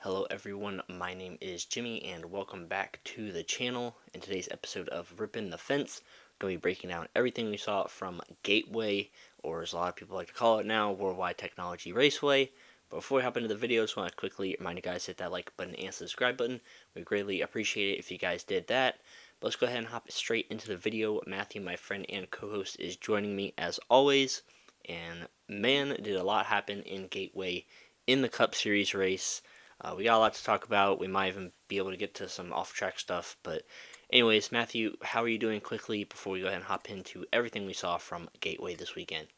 Hello everyone, my name is Jimmy and welcome back to the channel. In today's episode of Rippin' the Fence, we're going to be breaking down everything we saw from Gateway, or as a lot of people like to call it now, Worldwide Technology Raceway. But before we hop into the video, I just want to quickly remind you guys to hit that like button and subscribe button. We greatly appreciate it if you guys did that. But let's go ahead and hop straight into the video. Matthew, my friend and co-host, is joining me as always. And man, did a lot happen in Gateway in the Cup Series race. We got a lot to talk about. We might even be able to get to some off-track stuff. But anyways, Matthew, how are you doing quickly before we go ahead and hop into everything we saw from Gateway this weekend?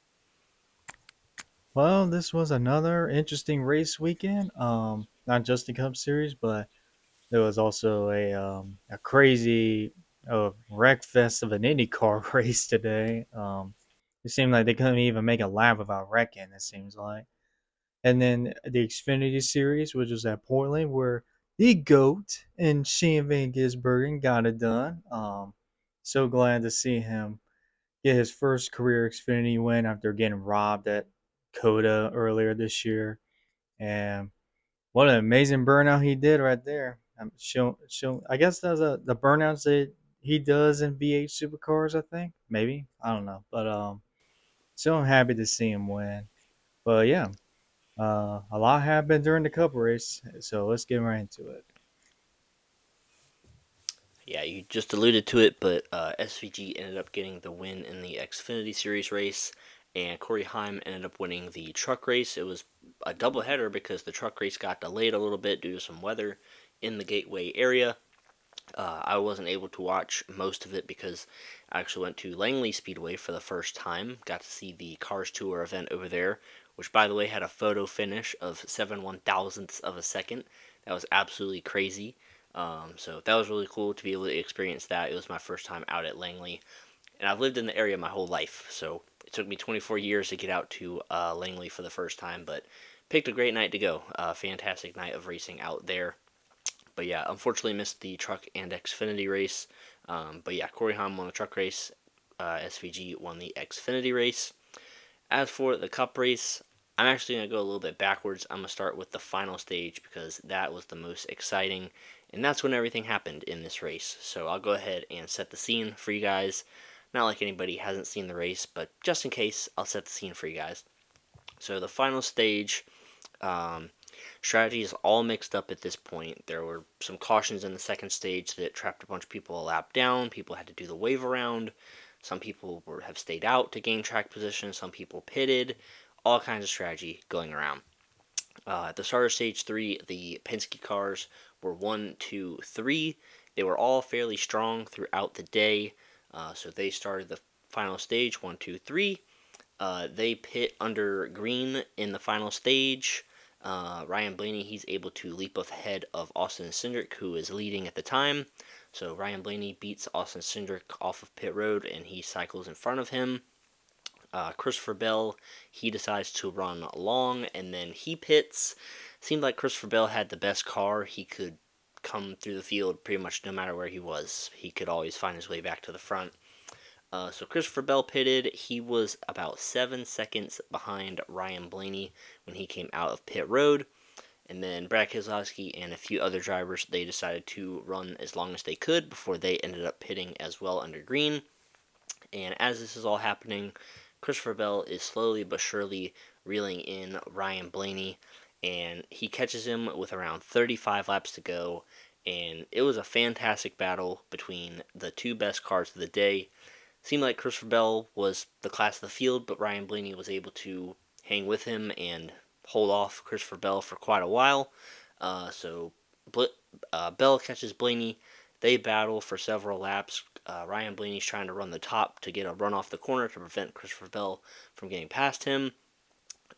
Well, this was another interesting race weekend. Not just the Cup Series, but there was also a crazy wreck fest of an IndyCar race today. It seemed like they couldn't even make a lap without wrecking. It seems like, and then the Xfinity Series, which was at Portland, where the goat and Shane Van Gisbergen got it done. So glad to see him get his first career Xfinity win after getting robbed at Coda earlier this year. And what an amazing burnout he did right there. I guess that's the burnouts that he does in V8 supercars. I think maybe I don't know, but still happy to see him win. But yeah, a lot happened during the Cup race, so let's get right into it. Yeah, you just alluded to it, but SVG ended up getting the win in the Xfinity Series race, and Corey Heim ended up winning the truck race. It was a doubleheader because the truck race got delayed a little bit due to some weather in the Gateway area. I wasn't able to watch most of it because I actually went to Langley Speedway for the first time. Got to see the Cars Tour event over there, which, by the way, had a photo finish of 7/1000ths of a second. That was absolutely crazy. So that was really cool to be able to experience that. It was my first time out at Langley, and I've lived in the area my whole life. So it took me 24 years to get out to Langley for the first time, but picked a great night to go. Fantastic night of racing out there. But yeah, unfortunately missed the truck and Xfinity race. But yeah, Corey Haim won the truck race. SVG won the Xfinity race. As for the Cup race, I'm actually going to go a little bit backwards. I'm going to start with the final stage because that was the most exciting, and that's when everything happened in this race. So I'll go ahead and set the scene for you guys. Not like anybody hasn't seen the race, but just in case, I'll set the scene for you guys. So the final stage, um, strategy is all mixed up at this point. There were some cautions in the second stage that trapped a bunch of people a lap down. People had to do the wave around. Some people have stayed out to gain track position. Some people pitted. All kinds of strategy going around. At the start of stage 3, the Penske cars were 1, 2, 3. They were all fairly strong throughout the day. So they started the final stage 1, 2, 3. They pit under green in the final stage. Ryan Blaney, he's able to leap ahead of Austin Cindric, who is leading at the time. So Ryan Blaney beats Austin Cindric off of pit road, and he cycles in front of him. Christopher Bell, he decides to run long, and then he pits. Seemed like Christopher Bell had the best car. He could come through the field pretty much no matter where he was. He could always find his way back to the front. So Christopher Bell pitted. He was about 7 seconds behind Ryan Blaney when he came out of pit road. And then Brad Keselowski and a few other drivers, they decided to run as long as they could before they ended up pitting as well under green. And as this is all happening, Christopher Bell is slowly but surely reeling in Ryan Blaney, and he catches him with around 35 laps to go. And it was a fantastic battle between the two best cars of the day. Seemed like Christopher Bell was the class of the field, but Ryan Blaney was able to hang with him and hold off Christopher Bell for quite a while. So Bell catches Blaney. They battle for several laps. Ryan Blaney's trying to run the top to get a run off the corner to prevent Christopher Bell from getting past him.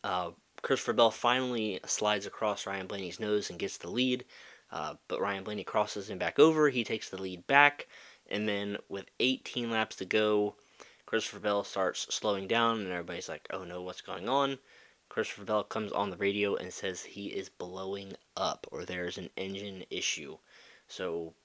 Uh, Christopher Bell finally slides across Ryan Blaney's nose and gets the lead, but Ryan Blaney crosses him back over. He takes the lead back, and then with 18 laps to go, Christopher Bell starts slowing down, and everybody's like, oh no, what's going on? Christopher Bell comes on the radio and says he is blowing up, or there's an engine issue. So,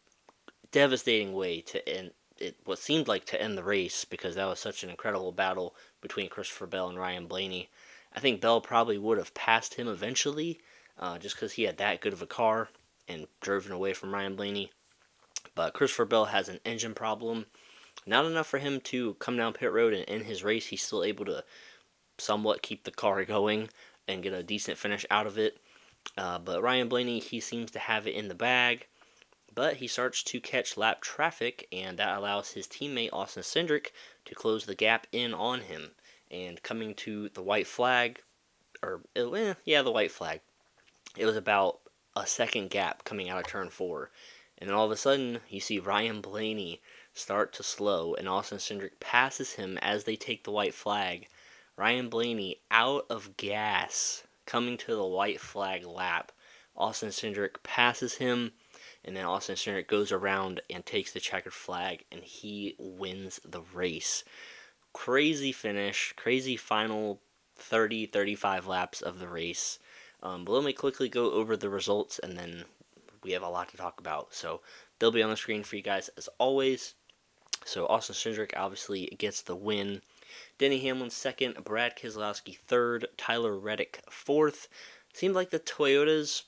devastating way to end it, what seemed like to end the race, because that was such an incredible battle between Christopher Bell and Ryan Blaney. I think Bell probably would have passed him eventually, just because he had that good of a car and driven away from Ryan Blaney. But Christopher Bell has an engine problem. Not enough for him to come down pit road and end his race. He's still able to somewhat keep the car going and get a decent finish out of it. But Ryan Blaney, he seems to have it in the bag. But he starts to catch lap traffic, and that allows his teammate Austin Cindric to close the gap in on him. And coming to the white flag, the white flag. It was about a second gap coming out of turn four. And then all of a sudden, you see Ryan Blaney start to slow, and Austin Cindric passes him as they take the white flag. Ryan Blaney out of gas coming to the white flag lap. Austin Cindric passes him, and then Austin Cindric goes around and takes the checkered flag, and he wins the race. Crazy finish, crazy final 35 laps of the race. But let me quickly go over the results, and then we have a lot to talk about. So they'll be on the screen for you guys as always. So Austin Cindric obviously gets the win. Denny Hamlin second, Brad Keselowski third, Tyler Reddick fourth. Seemed like the Toyotas,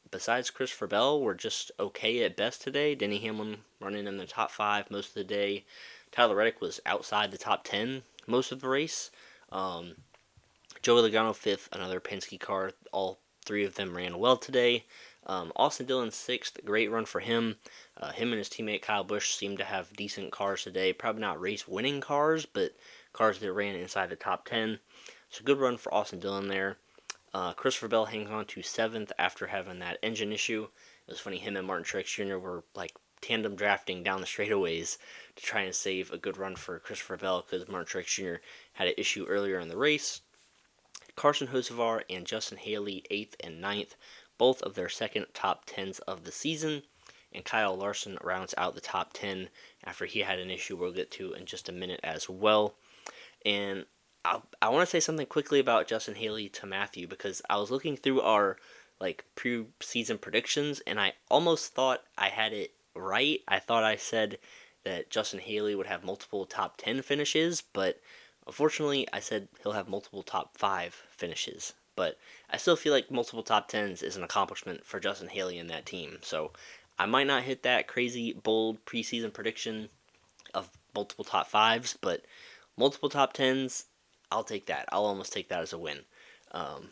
besides Christopher Bell, were just okay at best today. Denny Hamlin running in the top 5 most of the day. Tyler Reddick was outside the top 10 most of the race. Joey Logano fifth, another Penske car. All 3 of them ran well today. Austin Dillon sixth, great run for him. Him and his teammate Kyle Busch seemed to have decent cars today. Probably not race-winning cars, but cars that ran inside the top 10. So good run for Austin Dillon there. Christopher Bell hangs on to 7th after having that engine issue. It was funny, him and Martin Truex Jr. were like tandem drafting down the straightaways to try and save a good run for Christopher Bell because Martin Truex Jr. had an issue earlier in the race. Carson Hocevar and Justin Haley 8th and 9th, both of their second top 10s of the season. And Kyle Larson rounds out the top 10 after he had an issue we'll get to in just a minute as well. And I want to say something quickly about Justin Haley to Matthew because I was looking through our pre-season predictions and I almost thought I had it right. I thought I said that Justin Haley would have multiple top 10 finishes, but unfortunately I said he'll have multiple top 5 finishes. But I still feel like multiple top 10s is an accomplishment for Justin Haley and that team. So I might not hit that crazy bold preseason prediction of multiple top 5s, but multiple top 10s, I'll take that. I'll almost take that as a win.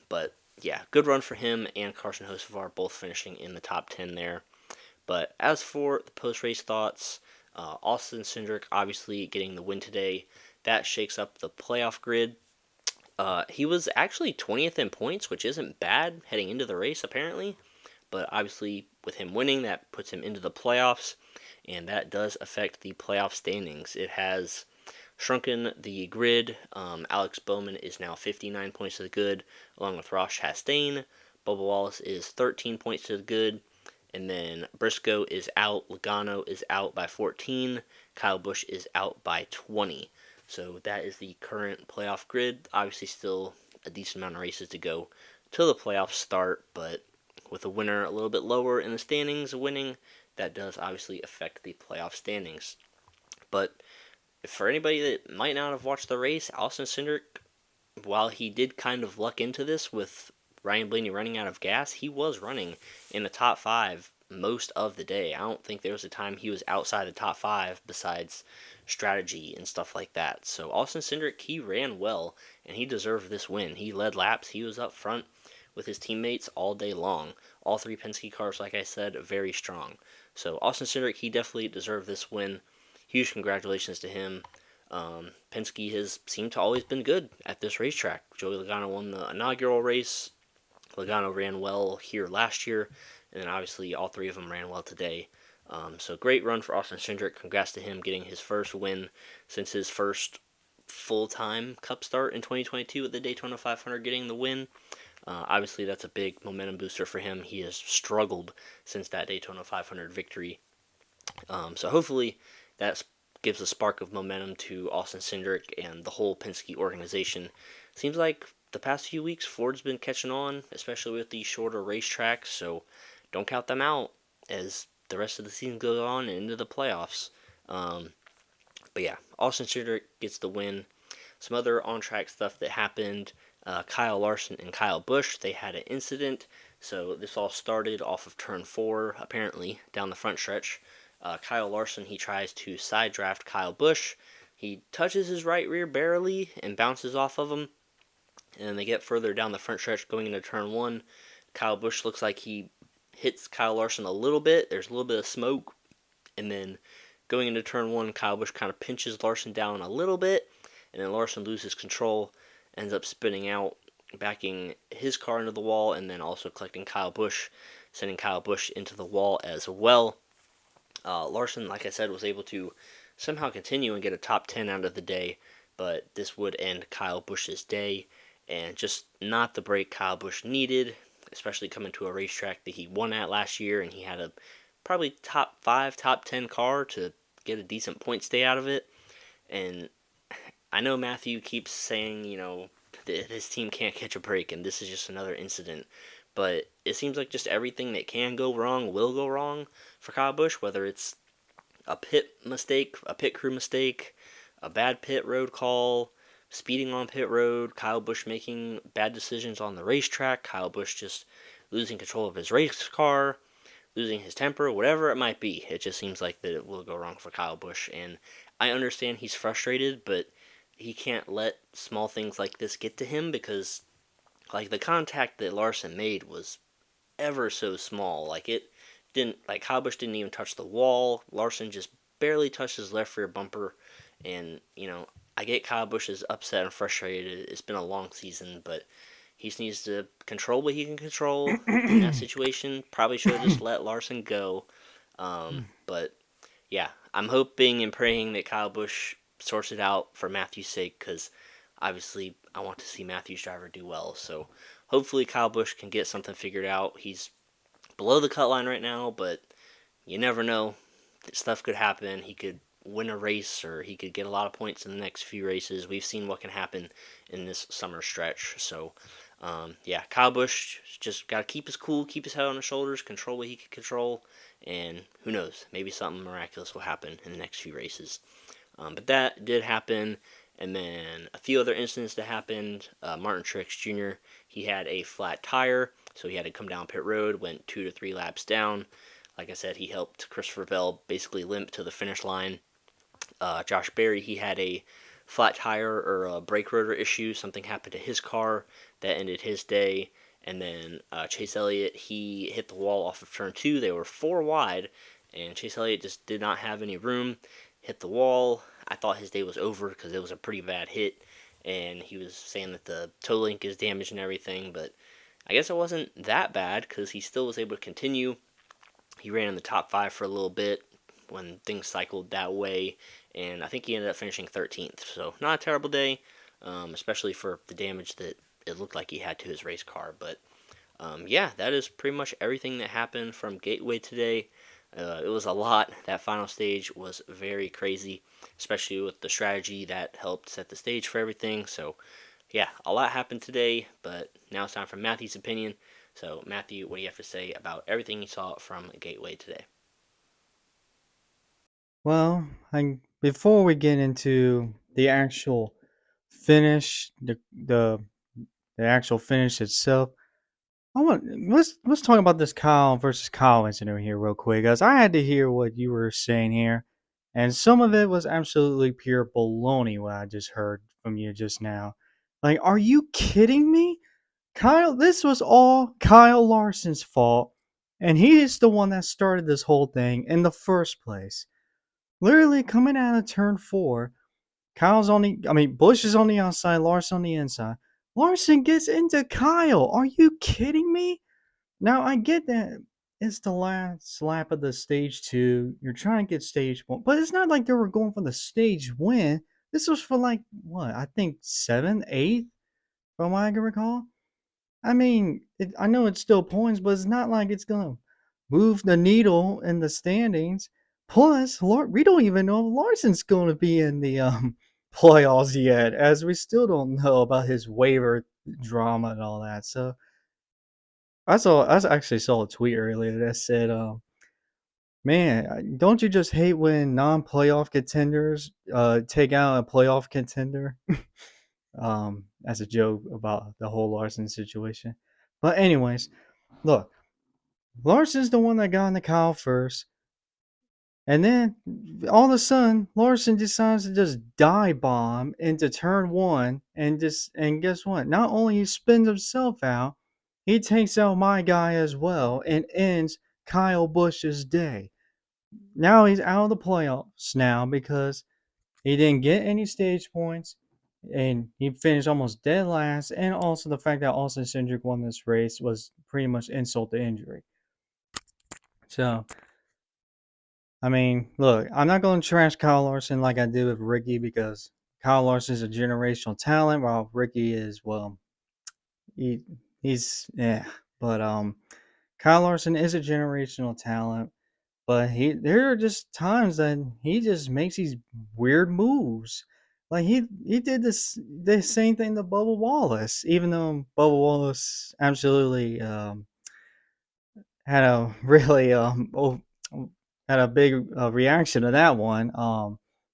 But yeah, good run for him and Carson Hocevar both finishing in the top 10 there. But as for the post-race thoughts, Austin Cindric obviously getting the win today. That shakes up the playoff grid. He was actually 20th in points, which isn't bad heading into the race apparently. But obviously with him winning, that puts him into the playoffs. And that does affect the playoff standings. It has shrunken the grid. Alex Bowman is now 59 points to the good, along with Ross Chastain. Bubba Wallace is 13 points to the good. And then Briscoe is out. Logano is out by 14. Kyle Busch is out by 20. So that is the current playoff grid. Obviously still a decent amount of races to go till the playoffs start, but with a winner a little bit lower in the standings winning, that does obviously affect the playoff standings. But for anybody that might not have watched the race, Austin Cindric, while he did kind of luck into this with Ryan Blaney running out of gas, he was running in the top 5 most of the day. I don't think there was a time he was outside the top 5 besides strategy and stuff like that. So Austin Cindric, he ran well, and he deserved this win. He led laps. He was up front with his teammates all day long. All 3 Penske cars, like I said, very strong. So Austin Cindric, he definitely deserved this win. Huge congratulations to him. Penske has seemed to always been good at this racetrack. Joey Logano won the inaugural race. Logano ran well here last year, and then obviously all 3 of them ran well today. So great run for Austin Cindric. Congrats to him getting his first win since his first full-time Cup start in 2022 at the Daytona 500, getting the win. Obviously, that's a big momentum booster for him. He has struggled since that Daytona 500 victory. So hopefully that gives a spark of momentum to Austin Cindric and the whole Penske organization. Seems like the past few weeks Ford's been catching on, especially with these shorter racetracks, so don't count them out as the rest of the season goes on and into the playoffs. But yeah, Austin Cindric gets the win. Some other on-track stuff that happened. Kyle Larson and Kyle Busch, they had an incident. So this all started off of turn four, apparently, down the front stretch. Kyle Larson, he tries to side draft Kyle Busch. He touches his right rear barely and bounces off of him. And then they get further down the front stretch going into turn one. Kyle Busch looks like he hits Kyle Larson a little bit. There's a little bit of smoke. And then going into turn one, Kyle Busch kind of pinches Larson down a little bit. And then Larson loses control, ends up spinning out, backing his car into the wall, and then also collecting Kyle Busch, sending Kyle Busch into the wall as well. Larson, like I said, was able to somehow continue and get a top 10 out of the day, but this would end Kyle Busch's day, and just not the break Kyle Busch needed, especially coming to a racetrack that he won at last year, and he had a probably top 5, top 10 car to get a decent point stay out of it. And I know Matthew keeps saying, his team can't catch a break, and this is just another incident. But it seems like just everything that can go wrong will go wrong for Kyle Busch, whether it's a pit mistake, a pit crew mistake, a bad pit road call, speeding on pit road, Kyle Busch making bad decisions on the racetrack, Kyle Busch just losing control of his race car, losing his temper, whatever it might be. It just seems like that it will go wrong for Kyle Busch, and I understand he's frustrated, but he can't let small things like this get to him because like the contact that Larson made was ever so small. Like it didn't like Kyle Busch didn't even touch the wall. Larson just barely touched his left rear bumper, and I get Kyle Busch is upset and frustrated. It's been a long season, but he just needs to control what he can control in that situation. Probably should have just let Larson go. But yeah, I'm hoping and praying that Kyle Busch sorts it out for Matthew's sake because obviously I want to see Matthew's driver do well. So hopefully Kyle Busch can get something figured out. He's below the cut line right now, but you never know. Stuff could happen. He could win a race or he could get a lot of points in the next few races. We've seen what can happen in this summer stretch. So, yeah, Kyle Busch just got to keep his cool, keep his head on his shoulders, control what he can control, and who knows, maybe something miraculous will happen in the next few races. But that did happen. And then a few other incidents that happened. Martin Truex Jr., he had a flat tire, so he had to come down pit road, went 2 to 3 laps down. Like I said, he helped Christopher Bell basically limp to the finish line. Josh Berry, he had a flat tire or a brake rotor issue. Something happened to his car that ended his day. And then Chase Elliott, he hit the wall off of turn 2. They were 4 wide, and Chase Elliott just did not have any room. Hit the wall. I thought his day was over because it was a pretty bad hit. And he was saying that the toe link is damaged and everything, but I guess it wasn't that bad because he still was able to continue. He ran in the top 5 for a little bit when things cycled that way, and I think he ended up finishing 13th. So not a terrible day, especially for the damage that it looked like he had to his race car. But yeah, that is pretty much everything that happened from Gateway today. It was a lot. That final stage was very crazy, especially with the strategy that helped set the stage for everything. So, yeah, a lot happened today, but now it's time for Matthew's opinion. So, Matthew, what do you have to say about everything you saw from Gateway today? Well, before we get into the actual finish, the actual finish itself, let's talk about this Kyle versus Kyle incident here real quick, guys. I had to hear what you were saying here, and some of it was absolutely pure baloney. What I just heard from you just now, like, are you kidding me? Kyle, this was all Kyle Larson's fault, and he is the one that started this whole thing in the first place. Literally coming out of turn 4, Bush is on the outside, Larson on the inside. Larson gets into Kyle. Are you kidding me? Now I get that it's the last lap of the stage 2. You're trying to get stage 1, but it's not like they were going for the stage win. This was for like what? I think 7, 8, from what I can recall. I mean, I know it's still points, but it's not like it's gonna move the needle in the standings. Plus, we don't even know if Larson's going to be in the playoffs yet, as we still don't know about his waiver drama and all that. So I actually saw a tweet earlier that said, "Man, don't you just hate when non-playoff contenders take out a playoff contender?" As a joke about the whole Larson situation. But anyways, Look, Larson's the one that got into Kyle first, and then all of a sudden, Larson decides to just dive bomb into turn one, and guess what? Not only he spins himself out, he takes out my guy as well and ends Kyle Busch's day. Now he's out of the playoffs now because he didn't get any stage points, and he finished almost dead last. And also the fact that Austin Cindric won this race was pretty much insult to injury. So I mean, look, I'm not going to trash Kyle Larson like I did with Ricky because Kyle Larson is a generational talent, while Ricky is he he's yeah. But Kyle Larson is a generational talent, but there are just times that he just makes these weird moves. Like he did the same thing to Bubba Wallace, even though Bubba Wallace absolutely had a really had a big reaction to that one.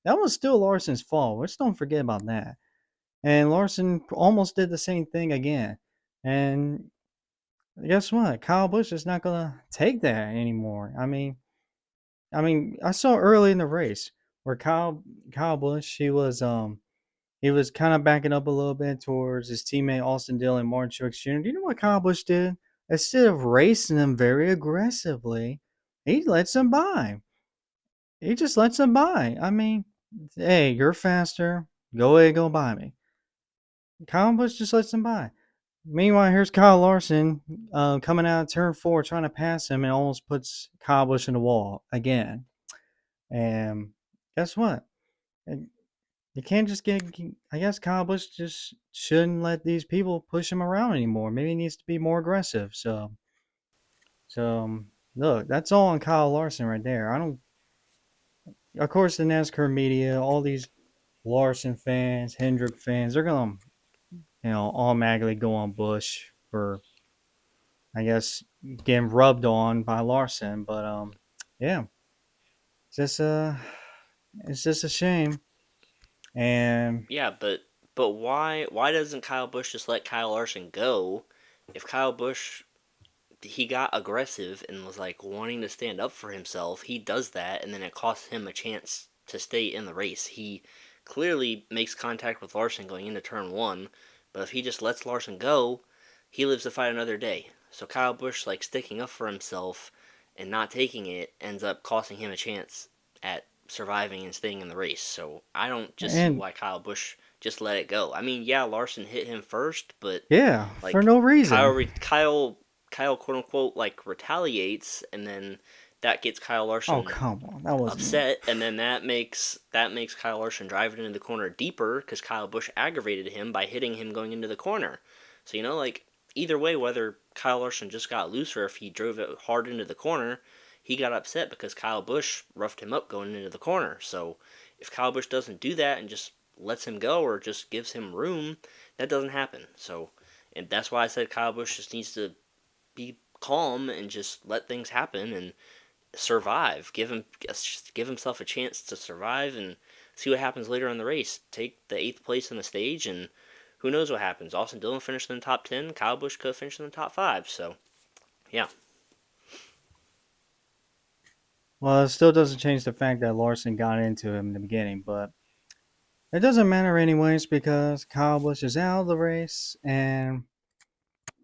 That was still Larson's fault. Let's don't forget about that. And Larson almost did the same thing again. And guess what? Kyle Busch is not gonna take that anymore. I saw early in the race where Kyle Busch he was kind of backing up a little bit towards his teammate Austin Dillon and Martin Truex Jr. Do you know what Kyle Busch did? Instead of racing him very aggressively, he lets him by. He just lets him by. Hey, you're faster. Go ahead, go by me. Kyle Busch just lets him by. Meanwhile, here's Kyle Larson coming out of turn four, trying to pass him, and almost puts Kyle Busch in the wall again. And guess what? You can't just get. I guess Kyle Busch just shouldn't let these people push him around anymore. Maybe he needs to be more aggressive. Look, that's all on Kyle Larson right there. I don't. Of course, the NASCAR media, all these Larson fans, Hendrick fans, they're gonna, automatically go on Busch for, I guess, getting rubbed on by Larson. But yeah, it's just it's just a shame. And Yeah, but why doesn't Kyle Busch just let Kyle Larson go? If Kyle Busch he got aggressive and was like wanting to stand up for himself, he does that, and then it costs him a chance to stay in the race. He clearly makes contact with Larson going into turn one, but if he just lets Larson go, he lives to fight another day. So Kyle Busch like sticking up for himself and not taking it ends up costing him a chance at surviving and staying in the race. So I don't just see and why Kyle Busch just let it go. I mean, yeah, Larson hit him first, but yeah, for like no reason. Kyle quote unquote like retaliates, and then that gets Kyle Oh Larson come on, that wasn't. upset, and then that makes Kyle Larson drive it into the corner deeper because Kyle Busch aggravated him by hitting him going into the corner. So like either way, whether Kyle Larson just got loose or if he drove it hard into the corner, he got upset because Kyle Busch roughed him up going into the corner. So if Kyle Busch doesn't do that and just lets him go or just gives him room, that doesn't happen. So, and that's why I said Kyle Busch just needs to be calm and just let things happen and survive. Give himself a chance to survive and see what happens later in the race. Take the eighth place on the stage, and who knows what happens. Austin Dillon finished in the top 10. Kyle Busch could have finished in the top 5. So yeah, Well, it still doesn't change the fact that Larson got into him in the beginning, but it doesn't matter anyways because Kyle Busch is out of the race, and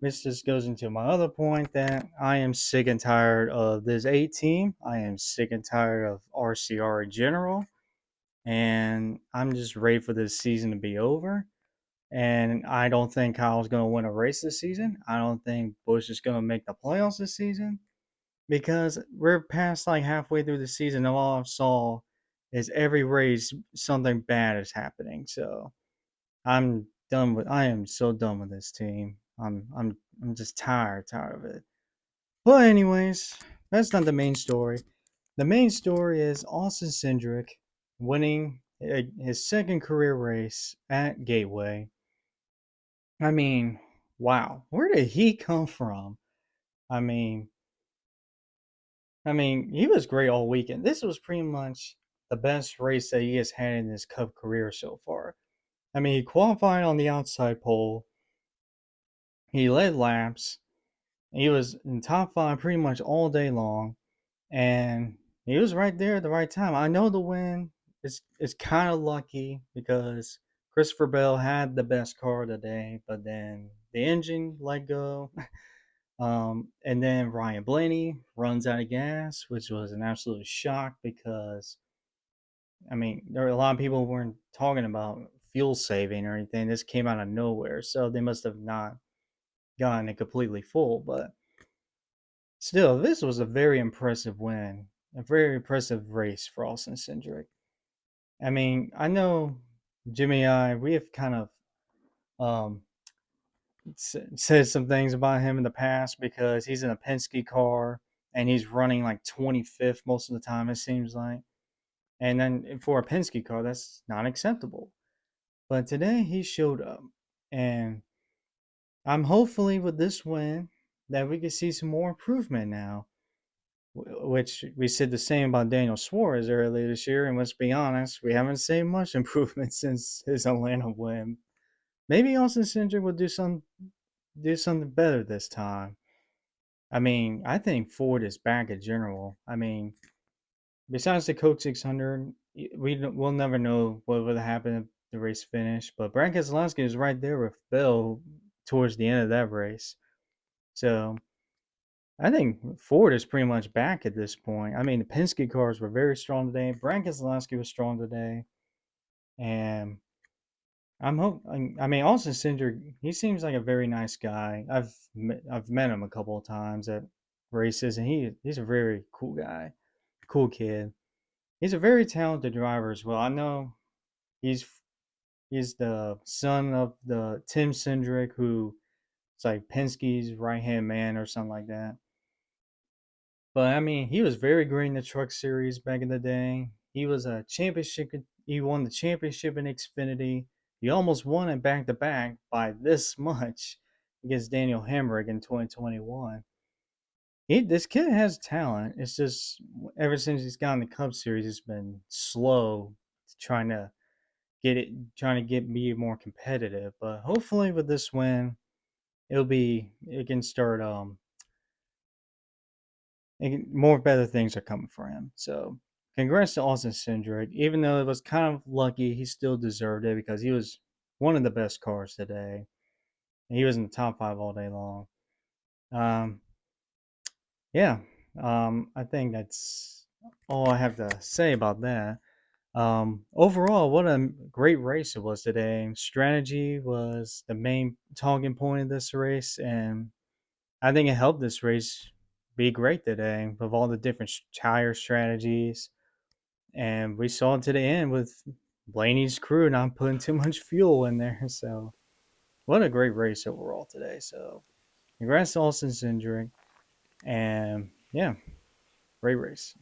this just goes into my other point that I am sick and tired of this A team. I am sick and tired of RCR in general, and I'm just ready for this season to be over. And I don't think Kyle's going to win a race this season. I don't think Busch is going to make the playoffs this season because we're past like halfway through the season. And all I saw is every race something bad is happening. So I'm done with. I am so done with this team. I'm just tired of it. But anyways, that's not the main story. The main story is Austin Cindric winning his second career race at Gateway. I mean, wow, where did he come from? I mean, he was great all weekend. This was pretty much the best race that he has had in his Cup career so far. He qualified on the outside pole. He led laps. He was in top five pretty much all day long, and he was right there at the right time. I know the win is kind of lucky because Christopher Bell had the best car today, but then the engine let go. And then Ryan Blaney runs out of gas, which was an absolute shock because I mean there were a lot of people who weren't talking about fuel saving or anything. This came out of nowhere, so they must have not gotten it completely full. But still, this was a very impressive win, a very impressive race for Austin Cindric. I mean, I know Jimmy and I, we have kind of um, said some things about him in the past because he's in a Penske car and he's running like 25th most of the time, it seems like. And then for a Penske car, that's not acceptable. But today he showed up. And I'm hopefully with this win that we can see some more improvement now, which we said the same about Daniel Suarez earlier this year. And let's be honest, we haven't seen much improvement since his Atlanta win. Maybe Austin Cindric will do something better this time. I mean, I think Ford is back in general. I mean, besides the Coke 600, we'll never know what would happen if the race finished. But Brad Keselowski is right there with Bell towards the end of that race. So I think Ford is pretty much back at this point. I mean, the Penske cars were very strong today. Brad Keselowski was strong today, and I mean, Austin Cindric, he seems like a very nice guy. I've met him a couple of times at races, and he's a very cool guy, cool kid. He's a very talented driver as well. I know he's he's the son of the Tim Cindric, who is like Penske's right hand man or something like that. But I mean, he was very great in the Truck Series back in the day. He was a championship. He won the championship in Xfinity. He almost won it back to back by this much against Daniel Hemrick in 2021. This kid has talent. It's just ever since he's gotten the Cup Series, it's been slow trying to trying to get be more competitive. But hopefully, with this win, it can start more better things are coming for him. So congrats to Austin Cindric. Even though it was kind of lucky, he still deserved it because he was one of the best cars today. He was in the top five all day long. Um, yeah, I think that's all I have to say about that. Overall, what a great race it was today. Strategy was the main talking point of this race, and I think it helped this race be great today with all the different tire strategies. And we saw it to the end with Blaney's crew not putting too much fuel in there. So, what a great race overall today. So, congrats to Austin Cindric. And yeah, great race.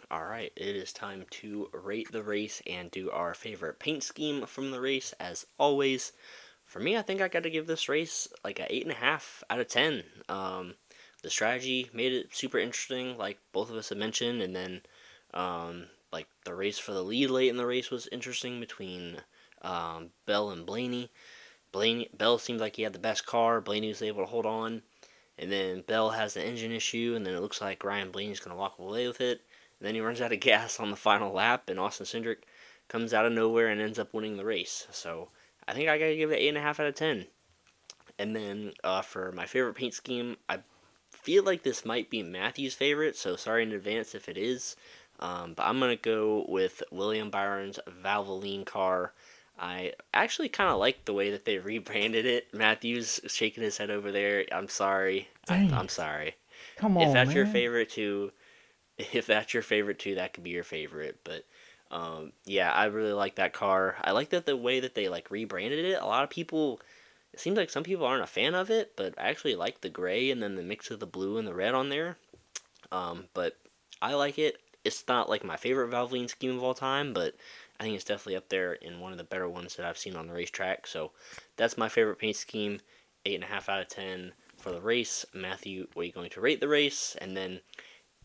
All right, it is time to rate the race and do our favorite paint scheme from the race. As always, for me, I think I got to give this race like a 8.5 out of 10. The strategy made it super interesting, like both of us have mentioned, and then like the race for the lead late in the race was interesting between Bell and Blaney. Bell seemed like he had the best car. Blaney was able to hold on, and then Bell has the engine issue, and then it looks like Ryan Blaney's going to walk away with it. And then he runs out of gas on the final lap, and Austin Cindric comes out of nowhere and ends up winning the race. So I think I gotta give it 8.5 out of 10. And then for my favorite paint scheme, I feel like this might be Matthew's favorite, so sorry in advance if it is. But I'm gonna go with William Byron's Valvoline car. I actually kind of like the way that they rebranded it. Matthew's shaking his head over there. I'm sorry. Dang I'm it. sorry. Come If on, that's your man. favorite too, if that's your favorite too, that could be your favorite. But yeah, I really like that car. I like that the way that they like rebranded it. A lot of people, it seems like some people aren't a fan of it, but I actually like the gray and then the mix of the blue and the red on there. But I like it. It's not like my favorite Valvoline scheme of all time, but I think it's definitely up there in one of the better ones that I've seen on the racetrack. So that's my favorite paint scheme. 8.5 out of 10 for the race. Matthew, what are you going to rate the race? And then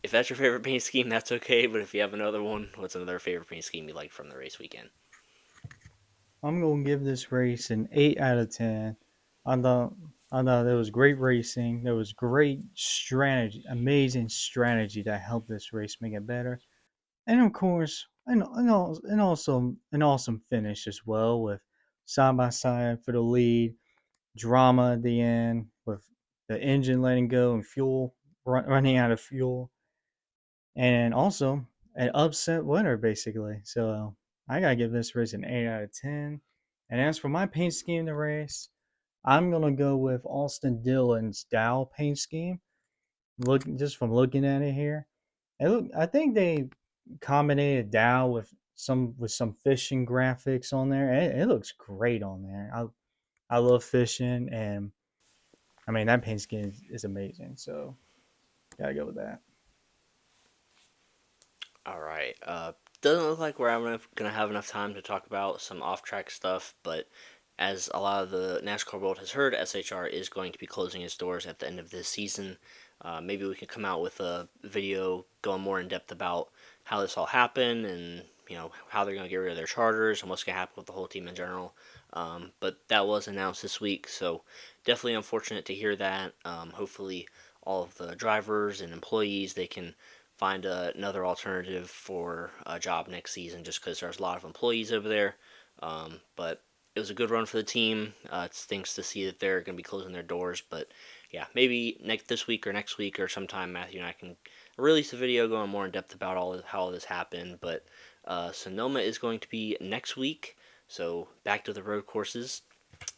if that's your favorite paint scheme, that's okay. But if you have another one, what's another favorite paint scheme you like from the race weekend? I'm going to give this race an 8 out of 10. On the I know there was great racing. There was great strategy, amazing strategy that helped this race make it better. And of course, and also an awesome finish as well with side by side for the lead, drama at the end with the engine letting go and fuel running out of fuel, and also an upset winner basically. So I gotta give this race an 8 out of 10. And as for my paint scheme in the race, I'm gonna go with Austin Dillon's Dow paint scheme. Look, just from looking at it here, I think they combined Dow with some fishing graphics on there. It looks great on there. I love fishing, and I mean that paint scheme is amazing. So gotta go with that. All right. Doesn't look like we're gonna have enough time to talk about some off-track stuff, but as a lot of the NASCAR world has heard, SHR is going to be closing its doors at the end of this season. Maybe we can come out with a video going more in depth about how this all happened and how they're gonna get rid of their charters and what's gonna happen with the whole team in general. But that was announced this week, so definitely unfortunate to hear that. Hopefully, all of the drivers and employees they can find another alternative for a job next season just because there's a lot of employees over there. But it was a good run for the team. It stinks to see that they're going to be closing their doors, but yeah, maybe this week or next week or sometime Matthew and I can release a video going more in depth about how all this happened. But Sonoma is going to be next week, so back to the road courses,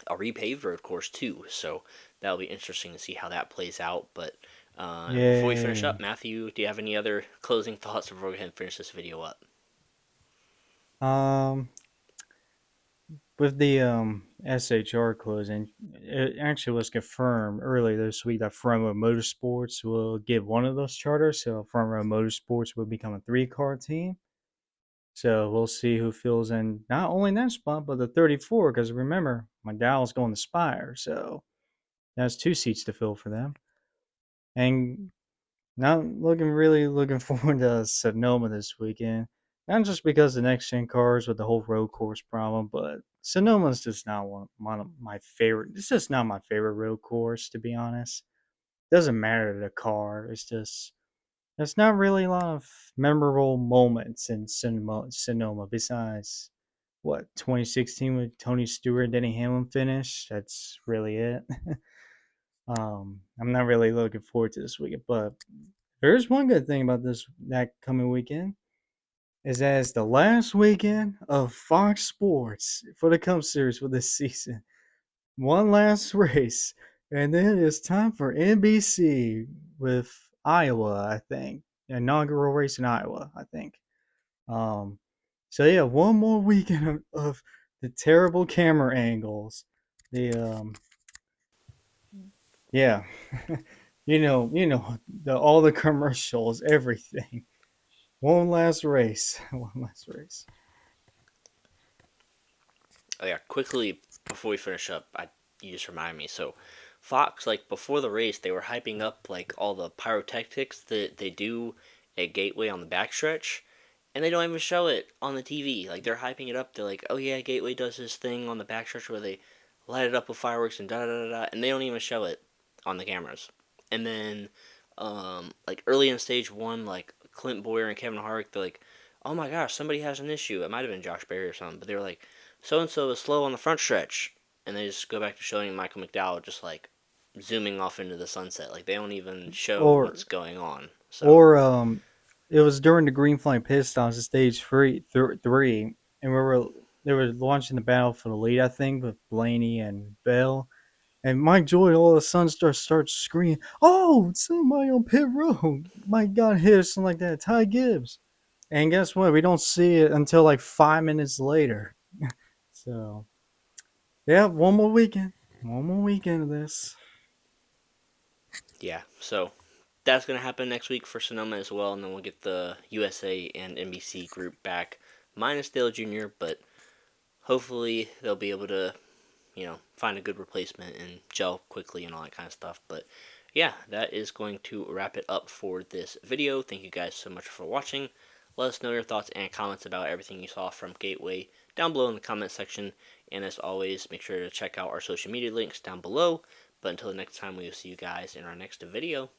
a repaved road course too. So that'll be interesting to see how that plays out. But before we finish up, Yay! Matthew, do you have any other closing thoughts before we go ahead and finish this video up? Um, with the SHR closing, it actually was confirmed earlier this week that Front Row Motorsports will give one of those charters. So Front Row Motorsports will become a three-car team. So we'll see who fills in not only that spot, but the 34. Because remember, McDowell's going to Spire. So that's two seats to fill for them. And now really looking forward to Sonoma this weekend. Not just because the next gen cars with the whole road course problem, but Sonoma's just not one of my favorite. It's just not my favorite road course, to be honest. Doesn't matter the car. It's just there's not really a lot of memorable moments in Sonoma besides what 2016 with Tony Stewart, Denny Hamlin finish. That's really it. I'm not really looking forward to this weekend, but there's one good thing about that coming weekend is that it's the last weekend of Fox Sports for the Cup Series for this season. One last race, and then it's time for NBC with Iowa. I think inaugural race in Iowa. I think. Um, so yeah, one more weekend of the terrible camera angles. The yeah, all the commercials, everything. One last race. One last race. Oh yeah, quickly before we finish up, you just remind me. So Fox, like before the race, they were hyping up like all the pyrotechnics that they do at Gateway on the backstretch, and they don't even show it on the TV. Like they're hyping it up. They're like, oh yeah, Gateway does this thing on the backstretch where they light it up with fireworks and da da da da, and they don't even show it on the cameras. And then, like early in stage one, like Clint Boyer and Kevin Harvick, they're like, oh my gosh, somebody has an issue. It might have been Josh Berry or something, but they were like, so and so is slow on the front stretch, and they just go back to showing Michael McDowell just like zooming off into the sunset. Like they don't even show Or what's going on. So or it was during the green flag pit stops at stage three, and they were launching the battle for the lead. I think with Blaney and Bell. And Mike Joy all of a sudden starts screaming, "Oh, somebody on pit road! Mike got hit or something like that." Ty Gibbs. And guess what? We don't see it until like 5 minutes later. So yeah, one more weekend. One more weekend of this. yeah, so that's gonna happen next week for Sonoma as well, and then we'll get the USA and NBC group back, minus Dale Jr. But hopefully they'll be able to find a good replacement and gel quickly and all that kind of stuff. But yeah, that is going to wrap it up for this video. Thank you guys so much for watching. Let us know your thoughts and comments about everything you saw from Gateway down below in the comment section. And as always, make sure to check out our social media links down below. But until the next time, we will see you guys in our next video.